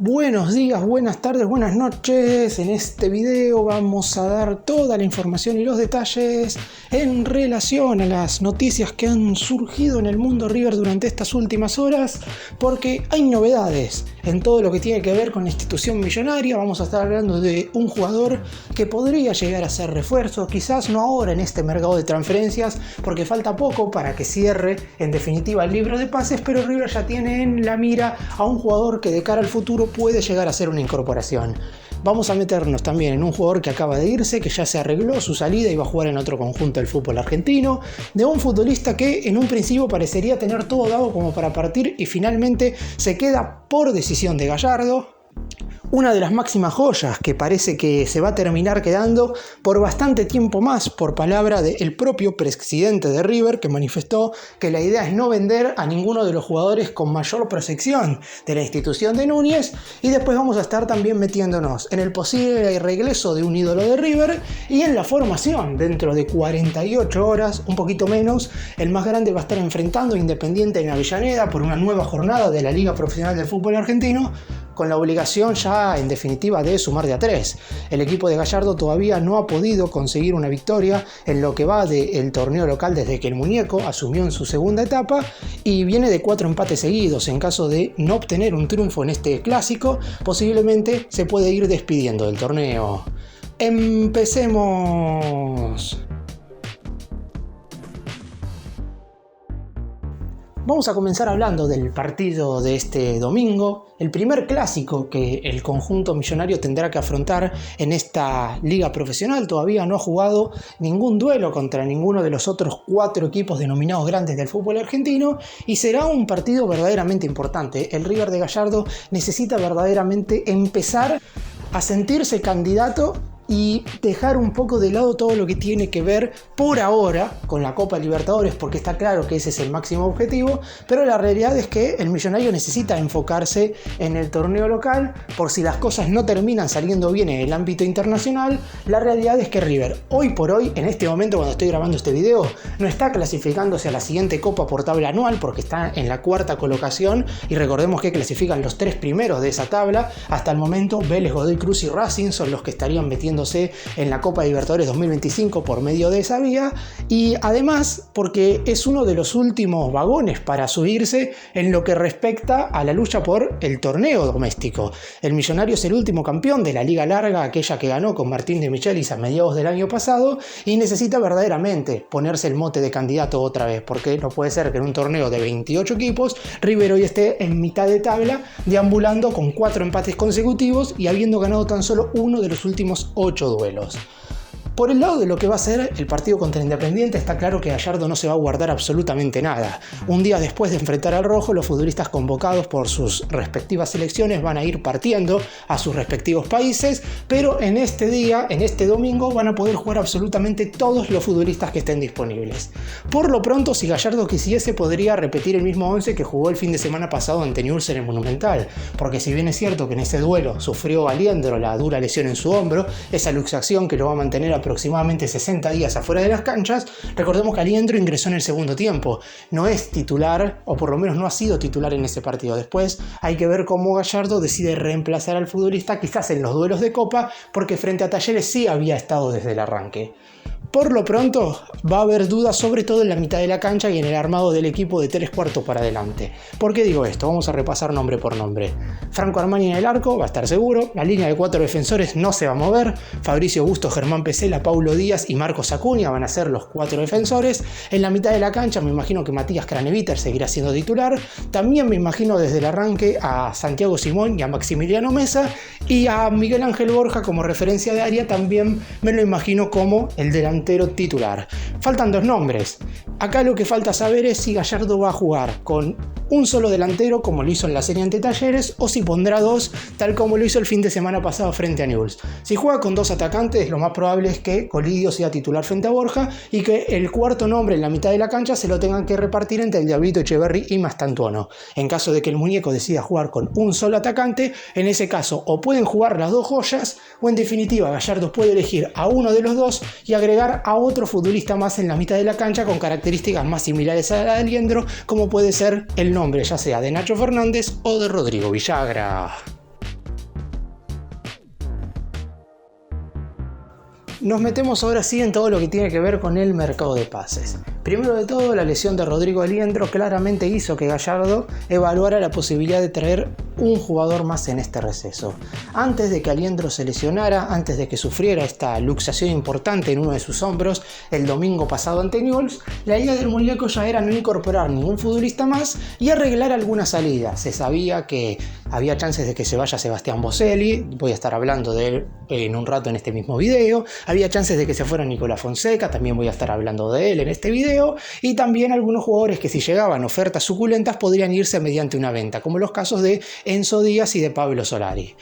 Buenos días, buenas tardes, buenas noches. En este video vamos a dar toda la información y los detalles en relación a las noticias que han surgido en el mundo River durante estas últimas horas, porque hay novedades en todo lo que tiene que ver con la institución millonaria. Vamos a estar hablando de un jugador que podría llegar a ser refuerzo, quizás no ahora en este mercado de transferencias, porque falta poco para que cierre en definitiva el libro de pases, pero River ya tiene en la mira a un jugador que de cara al futuro puede llegar a ser una incorporación. Vamos a meternos también en un jugador que acaba de irse, que ya se arregló su salida y va a jugar en otro conjunto del fútbol argentino, de un futbolista que en un principio parecería tener todo dado como para partir y finalmente se queda por decisión de Gallardo. Una de las máximas joyas que parece que se va a terminar quedando por bastante tiempo más, por palabra del propio presidente de River, que manifestó que la idea es no vender a ninguno de los jugadores con mayor proyección de la institución de Núñez. Y después vamos a estar también metiéndonos en el posible regreso de un ídolo de River y en la formación. Dentro de 48 horas, un poquito menos, el más grande va a estar enfrentando a Independiente en Avellaneda por una nueva jornada de la Liga Profesional del Fútbol Argentino, con la obligación ya en definitiva de sumar de a 3. El equipo de Gallardo todavía no ha podido conseguir una victoria en lo que va del torneo local desde que el muñeco asumió en su segunda etapa y viene de 4 empates seguidos. En caso de no obtener un triunfo en este clásico, posiblemente se puede ir despidiendo del torneo. ¡Empecemos! Vamos a comenzar hablando del partido de este domingo, el primer clásico que el conjunto millonario tendrá que afrontar en esta liga profesional. Todavía no ha jugado ningún duelo contra ninguno de los otros 4 equipos denominados grandes del fútbol argentino y será un partido verdaderamente importante. El River de Gallardo necesita verdaderamente empezar a sentirse candidato y dejar un poco de lado todo lo que tiene que ver por ahora con la Copa Libertadores, porque está claro que ese es el máximo objetivo, pero la realidad es que el millonario necesita enfocarse en el torneo local. Por si las cosas no terminan saliendo bien en el ámbito internacional, la realidad es que River hoy por hoy, en este momento cuando estoy grabando este video, no está clasificándose a la siguiente Copa por tabla anual porque está en la 4ª colocación y recordemos que clasifican los 3 primeros de esa tabla. Hasta el momento Vélez, Godoy Cruz y Racing son los que estarían metiendo en la Copa Libertadores 2025 por medio de esa vía, y además porque es uno de los últimos vagones para subirse en lo que respecta a la lucha por el torneo doméstico. El millonario es el último campeón de la Liga Larga, aquella que ganó con Martín de Michelis a mediados del año pasado, y necesita verdaderamente ponerse el mote de candidato otra vez, porque no puede ser que en un torneo de 28 equipos River hoy esté en mitad de tabla, deambulando con 4 empates consecutivos y habiendo ganado tan solo uno de los últimos 8 duelos. Por el lado de lo que va a ser el partido contra Independiente, está claro que Gallardo no se va a guardar absolutamente nada. Un día después de enfrentar al rojo, los futbolistas convocados por sus respectivas selecciones van a ir partiendo a sus respectivos países, pero en este día, en este domingo, van a poder jugar absolutamente todos los futbolistas que estén disponibles. Por lo pronto, si Gallardo quisiese, podría repetir el mismo 11 que jugó el fin de semana pasado ante Newell's en el Monumental, porque si bien es cierto que en ese duelo sufrió Aliendro la dura lesión en su hombro, esa luxación que lo va a mantener aproximadamente 60 días afuera de las canchas, recordemos que Aliendro ingresó en el segundo tiempo. No es titular, o por lo menos no ha sido titular en ese partido. Después hay que ver cómo Gallardo decide reemplazar al futbolista, quizás en los duelos de Copa, porque frente a Talleres sí había estado desde el arranque. Por lo pronto va a haber dudas, sobre todo en la mitad de la cancha y en el armado del equipo de 3/4 para adelante. ¿Por qué digo esto? Vamos a repasar nombre por nombre. Franco Armani en el arco, va a estar seguro. La línea de 4 defensores no se va a mover. Fabricio Busto, Germán Pesela, Paulo Díaz y Marcos Acuña van a ser los 4 defensores. En la mitad de la cancha me imagino que Matías Craneviter seguirá siendo titular. También me imagino desde el arranque a Santiago Simón y a Maximiliano Mesa, y a Miguel Ángel Borja como referencia de área también me lo imagino como el delantero titular. Faltan 2 nombres. Acá lo que falta saber es si Gallardo va a jugar con un solo delantero como lo hizo en la serie ante Talleres, o si pondrá 2 tal como lo hizo el fin de semana pasado frente a Newell's. Si juega con 2 atacantes, lo más probable es que Colidio sea titular frente a Borja y que el cuarto nombre en la mitad de la cancha se lo tengan que repartir entre el Diablito Echeverri y Mastantuono. En caso de que el muñeco decida jugar con un solo atacante, en ese caso o pueden jugar las 2 joyas, o en definitiva Gallardo puede elegir a uno de los 2 y agregar a otro futbolista más en la mitad de la cancha con características más similares a la de Aliendro, como puede ser el nombre ya sea de Nacho Fernández o de Rodrigo Villagra. Nos metemos ahora sí en todo lo que tiene que ver con el mercado de pases. Primero de todo, la lesión de Rodrigo Aliendro claramente hizo que Gallardo evaluara la posibilidad de traer un jugador más en este receso. Antes de que Aliendro se lesionara, antes de que sufriera esta luxación importante en uno de sus hombros el domingo pasado ante Newell's, la idea del muñeco ya era no incorporar ningún futbolista más y arreglar algunas salidas. Se sabía que había chances de que se vaya Sebastián Boselli, voy a estar hablando de él en un rato en este mismo video. Había chances de que se fuera Nicolás Fonseca, también voy a estar hablando de él en este video. Y también algunos jugadores que si llegaban ofertas suculentas podrían irse mediante una venta, como los casos de Enzo Díaz y de Pablo Solari.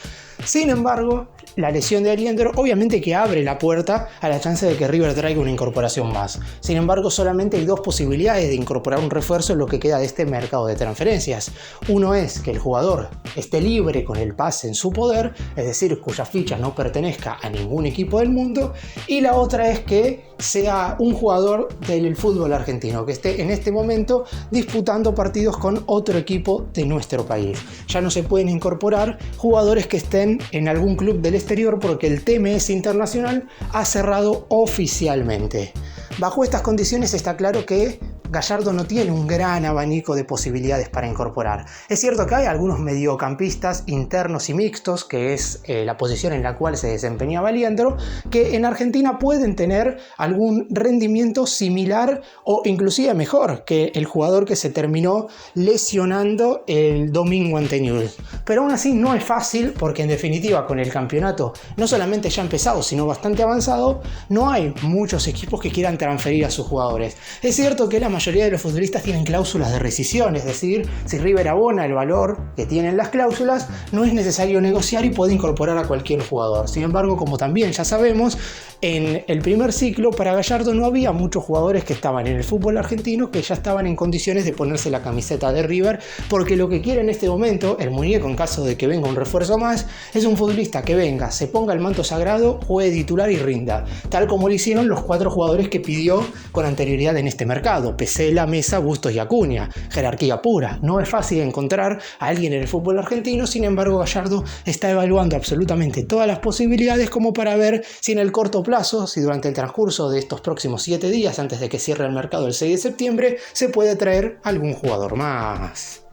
Sin embargo, la lesión de Aliendro obviamente que abre la puerta a la chance de que River traiga una incorporación más. Sin embargo, solamente hay dos posibilidades de incorporar un refuerzo en lo que queda de este mercado de transferencias. Uno es que el jugador esté libre con el pase en su poder, es decir, cuya ficha no pertenezca a ningún equipo del mundo, y la otra es que sea un jugador del fútbol argentino que esté en este momento disputando partidos con otro equipo de nuestro país. Ya no se pueden incorporar jugadores que estén en algún club del exterior porque el TMS Internacional ha cerrado oficialmente. Bajo estas condiciones está claro que Gallardo no tiene un gran abanico de posibilidades para incorporar. Es cierto que hay algunos mediocampistas internos y mixtos, que es la posición en la cual se desempeñaba Aliendro, que en Argentina pueden tener algún rendimiento similar o inclusive mejor que el jugador que se terminó lesionando el domingo ante Newell's. Pero aún así no es fácil porque en definitiva con el campeonato no solamente ya empezado sino bastante avanzado, no hay muchos equipos que quieran transferir a sus jugadores. Es cierto que la mayoría de los futbolistas tienen cláusulas de rescisión, es decir, si River abona el valor que tienen las cláusulas, no es necesario negociar y puede incorporar a cualquier jugador. Sin embargo, como también ya sabemos, en el primer ciclo para Gallardo no había muchos jugadores que estaban en el fútbol argentino que ya estaban en condiciones de ponerse la camiseta de River, porque lo que quiere en este momento el muñeco, en caso de que venga un refuerzo más, es un futbolista que venga, se ponga el manto sagrado, juegue titular y rinda, tal como lo hicieron los 4 jugadores que pidió con anterioridad en este mercado: Pesela, Mesa, Bustos y Acuña. Jerarquía pura. No es fácil encontrar a alguien en el fútbol argentino, sin embargo Gallardo está evaluando absolutamente todas las posibilidades como para ver si en el corto plazo, si durante el transcurso de estos próximos 7 días antes de que cierre el mercado el 6 de septiembre, se puede traer algún jugador más.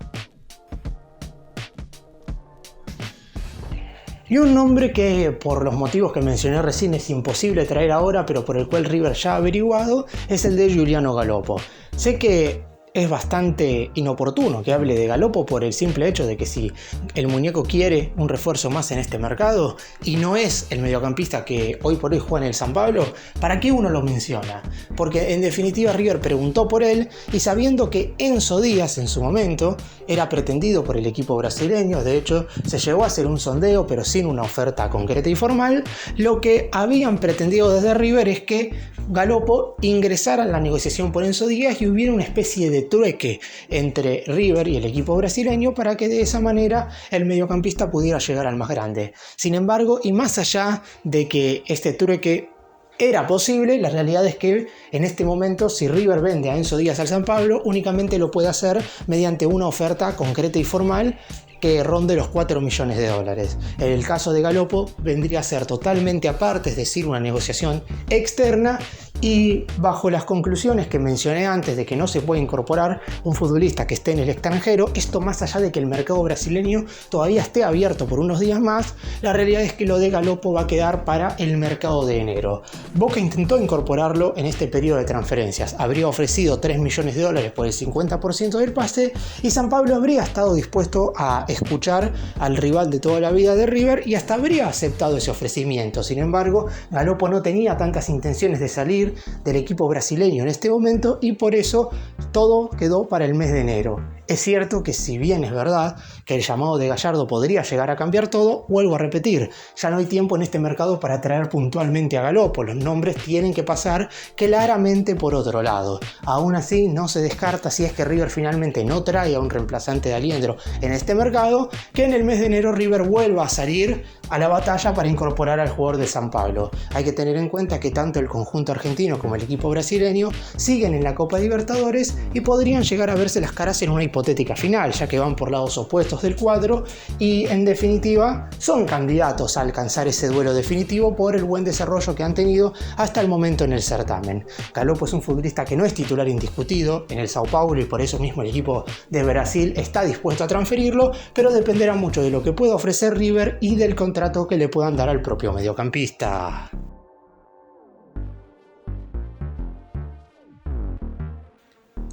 Y un nombre que por los motivos que mencioné recién es imposible traer ahora, pero por el cual River ya ha averiguado, es el de Giuliano Galoppo. Sé que es bastante inoportuno que hable de Galoppo por el simple hecho de que si el muñeco quiere un refuerzo más en este mercado y no es el mediocampista que hoy por hoy juega en el San Pablo, ¿para qué uno lo menciona? Porque en definitiva River preguntó por él y sabiendo que Enzo Díaz en su momento era pretendido por el equipo brasileño, de hecho se llegó a hacer un sondeo pero sin una oferta concreta y formal, lo que habían pretendido desde River es que Galoppo ingresara en la negociación por Enzo Díaz y hubiera una especie de trueque entre River y el equipo brasileño para que de esa manera el mediocampista pudiera llegar al más grande. Sin embargo, y más allá de que este trueque era posible, la realidad es que en este momento si River vende a Enzo Díaz al San Pablo únicamente lo puede hacer mediante una oferta concreta y formal que ronde los 4 millones de dólares. En el caso de Galoppo vendría a ser totalmente aparte, es decir, una negociación externa, y bajo las conclusiones que mencioné antes de que no se puede incorporar un futbolista que esté en el extranjero, esto más allá de que el mercado brasileño todavía esté abierto por unos días más, la realidad es que lo de Galoppo va a quedar para el mercado de enero. Boca intentó incorporarlo en este periodo de transferencias, habría ofrecido 3 millones de dólares por el 50% del pase y San Pablo habría estado dispuesto a escuchar al rival de toda la vida de River y hasta habría aceptado ese ofrecimiento. Sin embargo, Galoppo no tenía tantas intenciones de salir del equipo brasileño en este momento y por eso todo quedó para el mes de enero. Es cierto que si bien es verdad que el llamado de Gallardo podría llegar a cambiar todo, vuelvo a repetir, ya no hay tiempo en este mercado para traer puntualmente a Galoppo, los nombres tienen que pasar claramente por otro lado. Aún así, no se descarta, si es que River finalmente no trae a un reemplazante de Aliendro en este mercado, que en el mes de enero River vuelva a salir a la batalla para incorporar al jugador de San Pablo. Hay que tener en cuenta que tanto el conjunto argentino como el equipo brasileño siguen en la Copa Libertadores y podrían llegar a verse las caras en una hipotética final, ya que van por lados opuestos del cuadro y en definitiva son candidatos a alcanzar ese duelo definitivo por el buen desarrollo que han tenido hasta el momento en el certamen. Galopo es un futbolista que no es titular indiscutido en el Sao Paulo y por eso mismo el equipo de Brasil está dispuesto a transferirlo, pero dependerá mucho de lo que pueda ofrecer River y del contrato que le puedan dar al propio mediocampista.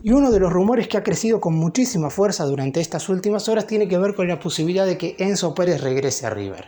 Y uno de los rumores que ha crecido con muchísima fuerza durante estas últimas horas tiene que ver con la posibilidad de que Enzo Pérez regrese a River.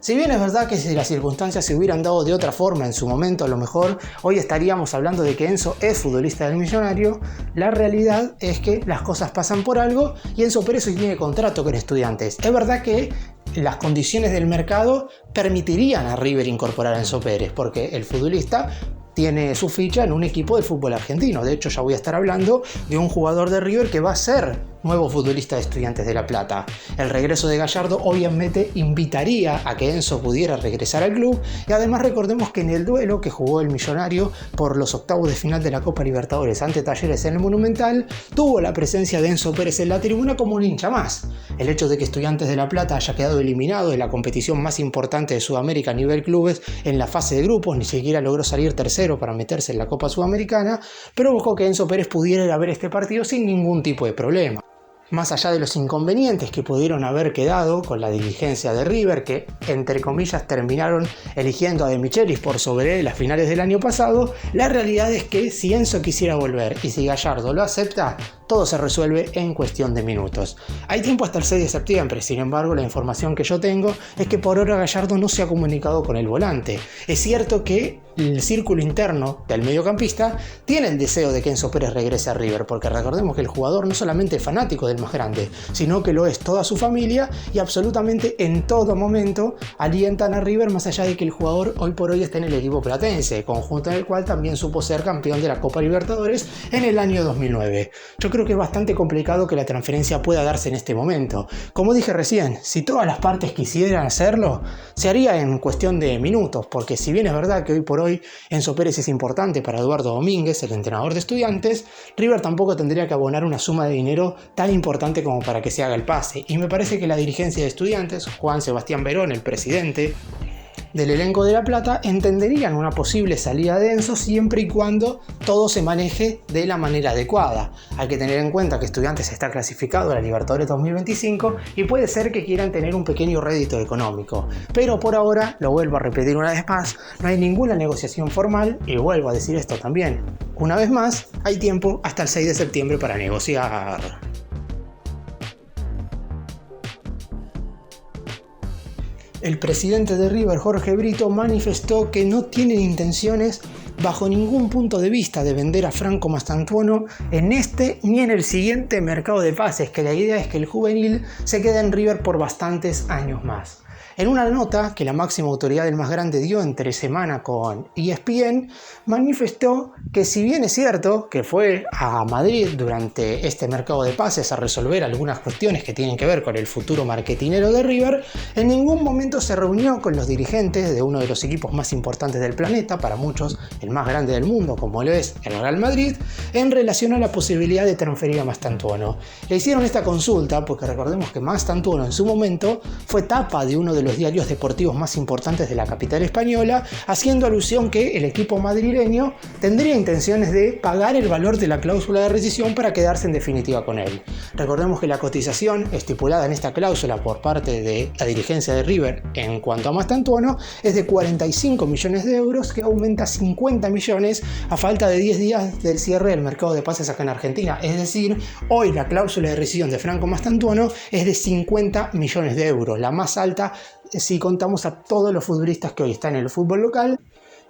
Si bien es verdad que si las circunstancias se hubieran dado de otra forma en su momento, a lo mejor hoy estaríamos hablando de que Enzo es futbolista del Millonario, la realidad es que las cosas pasan por algo y Enzo Pérez hoy tiene contrato con Estudiantes. Es verdad que las condiciones del mercado permitirían a River incorporar a Enzo Pérez, porque el futbolista tiene su ficha en un equipo del fútbol argentino. De hecho, ya voy a estar hablando de un jugador de River que va a ser nuevo futbolista de Estudiantes de La Plata. El regreso de Gallardo obviamente invitaría a que Enzo pudiera regresar al club y además recordemos que en el duelo que jugó el Millonario por los octavos de final de la Copa Libertadores ante Talleres en el Monumental, tuvo la presencia de Enzo Pérez en la tribuna como un hincha más. El hecho de que Estudiantes de La Plata haya quedado eliminado de la competición más importante de Sudamérica a nivel clubes en la fase de grupos, ni siquiera logró salir tercero para meterse en la Copa Sudamericana, provocó que Enzo Pérez pudiera ir a ver este partido sin ningún tipo de problema. Más allá de los inconvenientes que pudieron haber quedado con la dirigencia de River, que entre comillas terminaron eligiendo a De Michelis por sobre él las finales del año pasado, la realidad es que si Enzo quisiera volver y si Gallardo lo acepta, todo se resuelve en cuestión de minutos. Hay tiempo hasta el 6 de septiembre, sin embargo la información que yo tengo es que por ahora Gallardo no se ha comunicado con el volante. Es cierto que el círculo interno del mediocampista tiene el deseo de que Enzo Pérez regrese a River, porque recordemos que el jugador no solamente es fanático del más grande, sino que lo es toda su familia y absolutamente en todo momento alientan a River, más allá de que el jugador hoy por hoy está en el equipo platense, conjunto en el cual también supo ser campeón de la Copa Libertadores en el año 2009. Yo creo que es bastante complicado que la transferencia pueda darse en este momento. Como dije recién, si todas las partes quisieran hacerlo, se haría en cuestión de minutos, porque si bien es verdad que hoy por hoy Enzo Pérez es importante para Eduardo Domínguez, el entrenador de Estudiantes, River tampoco tendría que abonar una suma de dinero tan importante como para que se haga el pase. Y me parece que la dirigencia de Estudiantes, Juan Sebastián Verón, el presidente del elenco de La Plata, entenderían una posible salida de Enzo siempre y cuando todo se maneje de la manera adecuada. Hay que tener en cuenta que Estudiantes está clasificado a la Libertadores 2025 y puede ser que quieran tener un pequeño rédito económico. Pero por ahora, lo vuelvo a repetir una vez más, no hay ninguna negociación formal y vuelvo a decir esto también. Una vez más, hay tiempo hasta el 6 de septiembre para negociar. El presidente de River, Jorge Brito, manifestó que no tienen intenciones bajo ningún punto de vista de vender a Franco Mastantuono en este ni en el siguiente mercado de pases, que la idea es que el juvenil se quede en River por bastantes años más. En una nota que la máxima autoridad del más grande dio entre semana con ESPN, manifestó que si bien es cierto que fue a Madrid durante este mercado de pases a resolver algunas cuestiones que tienen que ver con el futuro marketinero de River, en ningún momento se reunió con los dirigentes de uno de los equipos más importantes del planeta, para muchos el más grande del mundo, como lo es el Real Madrid, en relación a la posibilidad de transferir a Mastantuono. Le hicieron esta consulta porque recordemos que Mastantuono en su momento fue tapa de uno de los diarios deportivos más importantes de la capital española, haciendo alusión que el equipo madrileño tendría intenciones de pagar el valor de la cláusula de rescisión para quedarse en definitiva con él. Recordemos que la cotización estipulada en esta cláusula por parte de la dirigencia de River en cuanto a Mastantuono es de 45 millones de euros, que aumenta 50 millones a falta de 10 días del cierre del mercado de pases acá en Argentina. Es decir, hoy la cláusula de rescisión de Franco Mastantuono es de 50 millones de euros, la más alta si contamos a todos los futbolistas que hoy están en el fútbol local.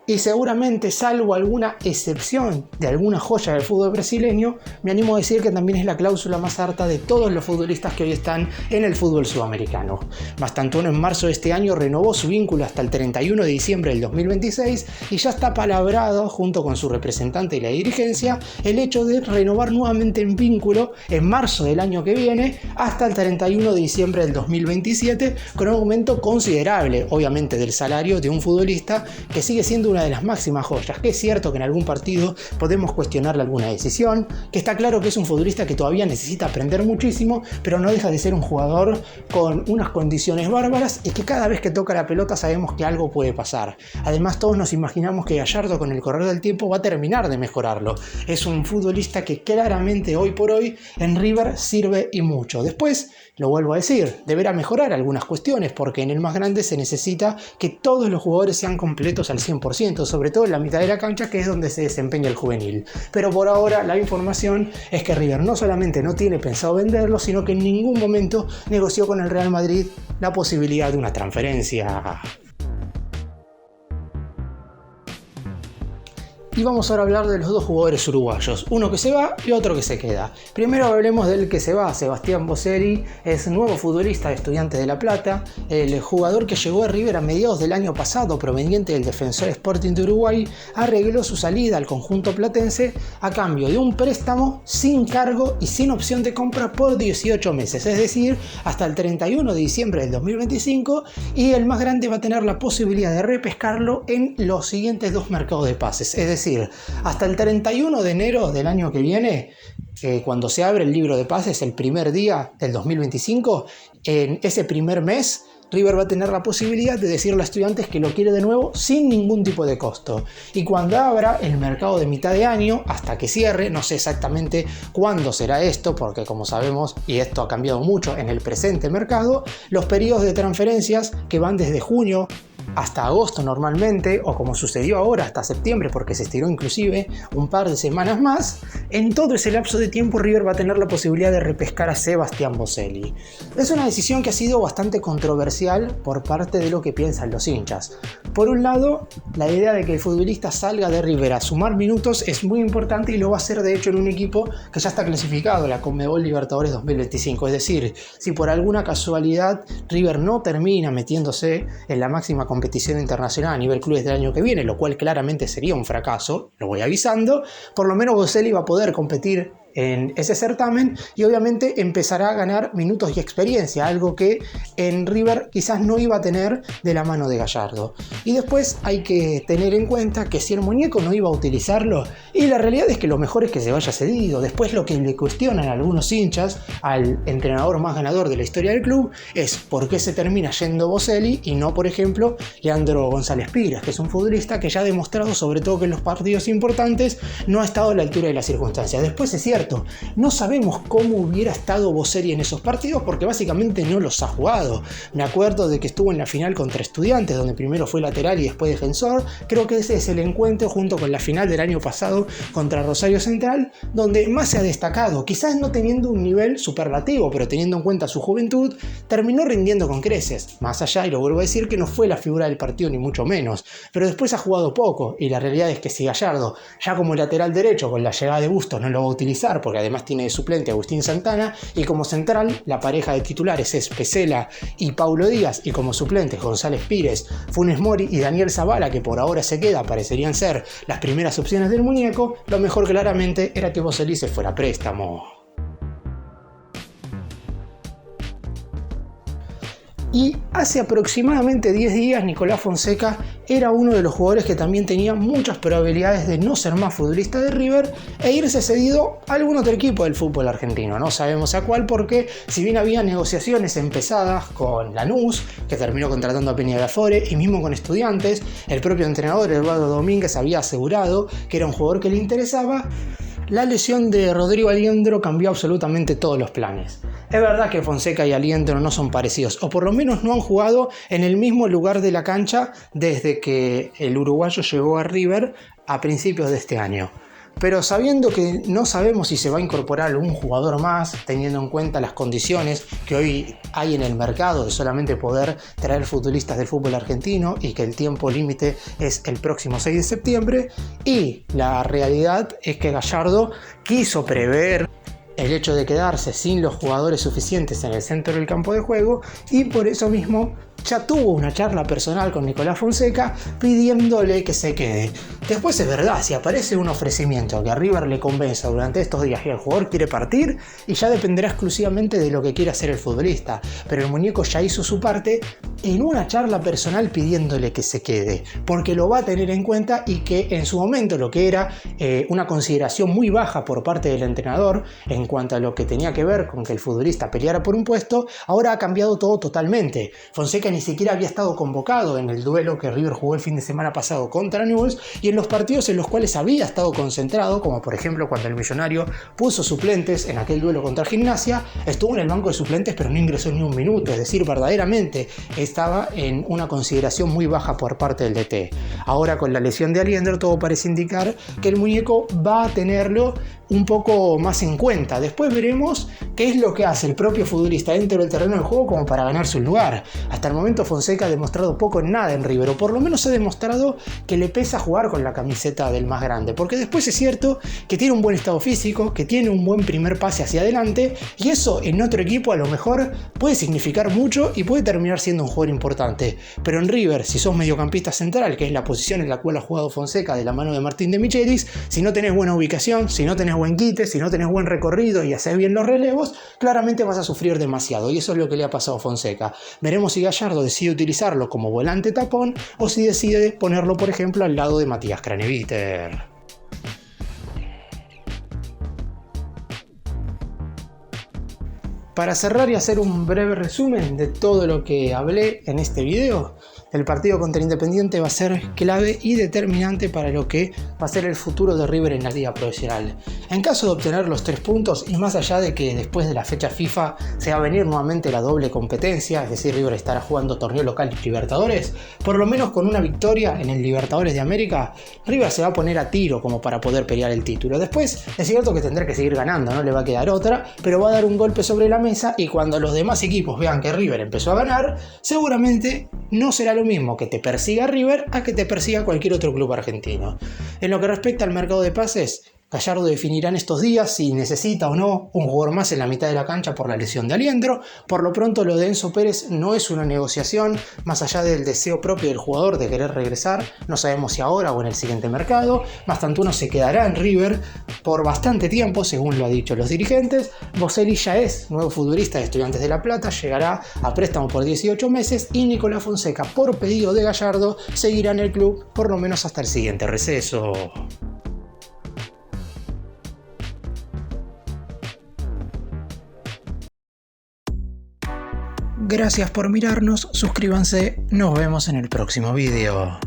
Y seguramente, salvo alguna excepción de alguna joya del fútbol brasileño, me animo a decir que también es la cláusula más alta de todos los futbolistas que hoy están en el fútbol sudamericano. Mastantuono en marzo de este año renovó su vínculo hasta el 31 de diciembre del 2026 y ya está palabrado, junto con su representante y la dirigencia, el hecho de renovar nuevamente el vínculo en marzo del año que viene hasta el 31 de diciembre del 2027, con un aumento considerable, obviamente, del salario de un futbolista que sigue siendo una de las máximas joyas, que es cierto que en algún partido podemos cuestionarle alguna decisión, que está claro que es un futbolista que todavía necesita aprender muchísimo, pero no deja de ser un jugador con unas condiciones bárbaras y que cada vez que toca la pelota sabemos que algo puede pasar. Además, todos nos imaginamos que Gallardo con el correr del tiempo va a terminar de mejorarlo. Es un futbolista que claramente hoy por hoy en River sirve y mucho. Después, lo vuelvo a decir, deberá mejorar algunas cuestiones porque en el más grande se necesita que todos los jugadores sean completos al 100%, sobre todo en la mitad de la cancha, que es donde se desempeña el juvenil. Pero por ahora la información es que River no solamente no tiene pensado venderlo, sino que en ningún momento negoció con el Real Madrid la posibilidad de una transferencia. Y vamos ahora a hablar de los dos jugadores uruguayos, uno que se va y otro que se queda. Primero hablemos del que se va, Sebastián Boselli, es nuevo futbolista de Estudiantes de La Plata, el jugador que llegó a River a mediados del año pasado proveniente del Defensor Sporting de Uruguay, arregló su salida al conjunto platense a cambio de un préstamo sin cargo y sin opción de compra por 18 meses, es decir, hasta el 31 de diciembre del 2025, y el más grande va a tener la posibilidad de repescarlo en los siguientes dos mercados de pases, es decir, hasta el 31 de enero del año que viene, cuando se abre el libro de pases el primer día del 2025, en ese primer mes River va a tener la posibilidad de decirle a Estudiantes que lo quiere de nuevo sin ningún tipo de costo. Y cuando abra el mercado de mitad de año, hasta que cierre, no sé exactamente cuándo será esto, porque como sabemos, y esto ha cambiado mucho en el presente mercado, los periodos de transferencias que van desde junio hasta agosto normalmente, o como sucedió ahora hasta septiembre porque se estiró inclusive un par de semanas más, en todo ese lapso de tiempo River va a tener la posibilidad de repescar a Sebastián Boselli. Es una decisión que ha sido bastante controversial por parte de lo que piensan los hinchas. Por un lado, la idea de que el futbolista salga de River a sumar minutos es muy importante y lo va a hacer de hecho en un equipo que ya está clasificado a la Conmebol Libertadores 2025, es decir, si por alguna casualidad River no termina metiéndose en la máxima competición internacional a nivel clubes del año que viene, lo cual claramente sería un fracaso, lo voy avisando, por lo menos Boselli va a poder competir en ese certamen y obviamente empezará a ganar minutos y experiencia, algo que en River quizás no iba a tener de la mano de Gallardo. Y después hay que tener en cuenta que si el muñeco no iba a utilizarlo, y la realidad es que lo mejor es que se vaya cedido. Después lo que le cuestionan a algunos hinchas al entrenador más ganador de la historia del club es por qué se termina yendo Boselli y no, por ejemplo, Leandro González Pires, que es un futbolista que ya ha demostrado, sobre todo que en los partidos importantes, no ha estado a la altura de las circunstancias. Después es cierto, no sabemos cómo hubiera estado Boselli en esos partidos porque básicamente no los ha jugado. Me acuerdo de que estuvo en la final contra Estudiantes, donde primero fue lateral y después defensor. Creo que ese es el encuentro junto con la final del año pasado contra Rosario Central, donde más se ha destacado, quizás no teniendo un nivel superlativo, pero teniendo en cuenta su juventud, terminó rindiendo con creces. Más allá, y lo vuelvo a decir, que no fue la figura del partido ni mucho menos, pero después ha jugado poco, y la realidad es que si Gallardo, ya como lateral derecho con la llegada de Bustos, no lo va a utilizar, porque además tiene de suplente a Agustín Santana, y como central la pareja de titulares es Pesela y Paulo Díaz, y como suplentes González Pires, Funes Mori y Daniel Zavala, que por ahora se queda, parecerían ser las primeras opciones del muñeco, lo mejor claramente era que Boselli se fuera a préstamo. Y hace aproximadamente 10 días Nicolás Fonseca era uno de los jugadores que también tenía muchas probabilidades de no ser más futbolista de River e irse cedido a algún otro equipo del fútbol argentino. No sabemos a cuál porque si bien había negociaciones empezadas con Lanús, que terminó contratando a Peñarafore, y mismo con Estudiantes, el propio entrenador Eduardo Domínguez había asegurado que era un jugador que le interesaba. La lesión de Rodrigo Aliendro cambió absolutamente todos los planes. Es verdad que Fonseca y Aliendro no son parecidos, o por lo menos no han jugado en el mismo lugar de la cancha desde que el uruguayo llegó a River a principios de este año. Pero sabiendo que no sabemos si se va a incorporar algún jugador más, teniendo en cuenta las condiciones que hoy hay en el mercado de solamente poder traer futbolistas del fútbol argentino y que el tiempo límite es el próximo 6 de septiembre, y la realidad es que Gallardo quiso prever el hecho de quedarse sin los jugadores suficientes en el centro del campo de juego y por eso mismo ya tuvo una charla personal con Nicolás Fonseca pidiéndole que se quede. Después es verdad, si aparece un ofrecimiento que a River le convenza durante estos días y el jugador quiere partir, y ya dependerá exclusivamente de lo que quiera hacer el futbolista, pero el muñeco ya hizo su parte en una charla personal pidiéndole que se quede, porque lo va a tener en cuenta y que en su momento lo que era una consideración muy baja por parte del entrenador en cuanto a lo que tenía que ver con que el futbolista peleara por un puesto, ahora ha cambiado todo totalmente. Fonseca ni siquiera había estado convocado en el duelo que River jugó el fin de semana pasado contra Newell's y en los partidos en los cuales había estado concentrado, como por ejemplo cuando el Millonario puso suplentes en aquel duelo contra Gimnasia, estuvo en el banco de suplentes pero no ingresó ni un minuto, es decir, verdaderamente estaba en una consideración muy baja por parte del DT. Ahora con la lesión de Aliendro todo parece indicar que el muñeco va a tenerlo un poco más en cuenta. Después veremos qué es lo que hace el propio futbolista dentro del terreno del juego como para ganarse un lugar. Hasta el momento Fonseca ha demostrado poco en nada en River, o por lo menos ha demostrado que le pesa jugar con la camiseta del más grande, porque después es cierto que tiene un buen estado físico, que tiene un buen primer pase hacia adelante, y eso en otro equipo a lo mejor puede significar mucho y puede terminar siendo un jugador importante. Pero en River, si sos mediocampista central, que es la posición en la cual ha jugado Fonseca de la mano de Martín de Michelis, si no tenés buena ubicación, si no tenés buen quite, si no tenés buen recorrido y haces bien los relevos, claramente vas a sufrir demasiado, y eso es lo que le ha pasado a Fonseca. Veremos si Gallardo decide utilizarlo como volante tapón o si decide ponerlo, por ejemplo, al lado de Matías Craneviter. Para cerrar y hacer un breve resumen de todo lo que hablé en este video, el partido contra Independiente va a ser clave y determinante para lo que va a ser el futuro de River en la liga profesional. En caso de obtener los 3 puntos, y más allá de que después de la fecha FIFA se va a venir nuevamente la doble competencia, es decir, River estará jugando torneo local y Libertadores, por lo menos con una victoria en el Libertadores de América, River se va a poner a tiro como para poder pelear el título. Después es cierto que tendrá que seguir ganando, no le va a quedar otra, pero va a dar un golpe sobre la mesa, y cuando los demás equipos vean que River empezó a ganar, seguramente no será lo mismo que te persiga River a que te persiga cualquier otro club argentino. En lo que respecta al mercado de pases, Gallardo definirá en estos días si necesita o no un jugador más en la mitad de la cancha por la lesión de Aliendro. Por lo pronto lo de Enzo Pérez no es una negociación, más allá del deseo propio del jugador de querer regresar, no sabemos si ahora o en el siguiente mercado. Mastantuono se quedará en River por bastante tiempo, según lo han dicho los dirigentes. Boselli ya es nuevo futbolista de Estudiantes de La Plata, llegará a préstamo por 18 meses y Nicolás Fonseca, por pedido de Gallardo, seguirá en el club por lo menos hasta el siguiente receso. Gracias por mirarnos, suscríbanse, nos vemos en el próximo video.